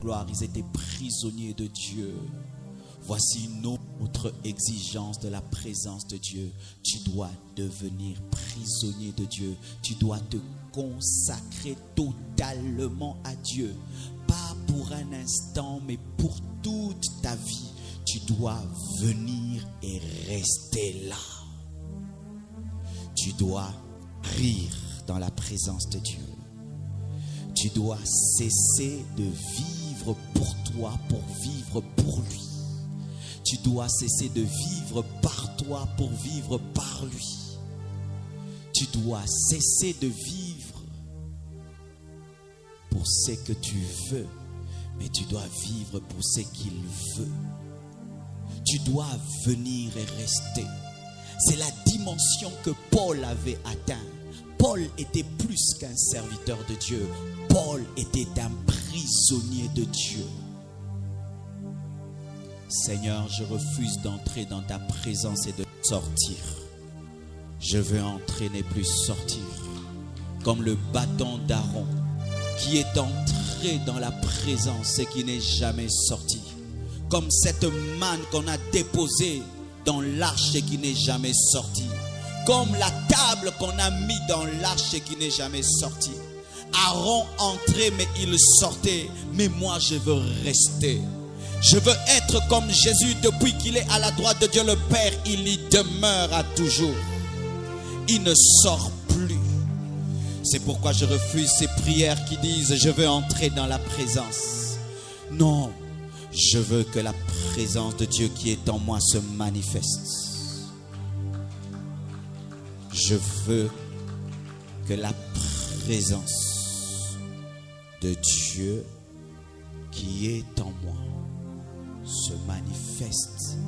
gloire, ils étaient prisonniers de Dieu. Voici une autre exigence de la présence de Dieu. Tu dois devenir prisonnier de Dieu. Tu dois te consacrer totalement à Dieu. Pas pour un instant, mais pour toute ta vie. Tu dois venir et rester là. Tu dois rire dans la présence de Dieu. Tu dois cesser de vivre pour toi, pour vivre pour lui. Tu dois cesser de vivre par toi pour vivre par lui. Tu dois cesser de vivre pour ce que tu veux, mais tu dois vivre pour ce qu'il veut. Tu dois venir et rester. C'est la dimension que Paul avait atteint. Paul était plus qu'un serviteur de Dieu. Paul était un prisonnier de Dieu. Seigneur, je refuse d'entrer dans ta présence et de sortir. Je veux entrer, ne plus sortir. Comme le bâton d'Aaron qui est entré dans la présence et qui n'est jamais sorti. Comme cette manne qu'on a déposée dans l'arche et qui n'est jamais sortie. Comme la table qu'on a mis dans l'arche et qui n'est jamais sortie. Aaron entrait mais il sortait. Mais moi je veux rester. Je veux être comme Jésus depuis qu'il est à la droite de Dieu le Père. Il y demeure à toujours. Il ne sort plus. C'est pourquoi je refuse ces prières qui disent je veux entrer dans la présence. Non, je veux que la présence de Dieu qui est en moi se manifeste. Je veux que la présence de Dieu qui est en moi se manifeste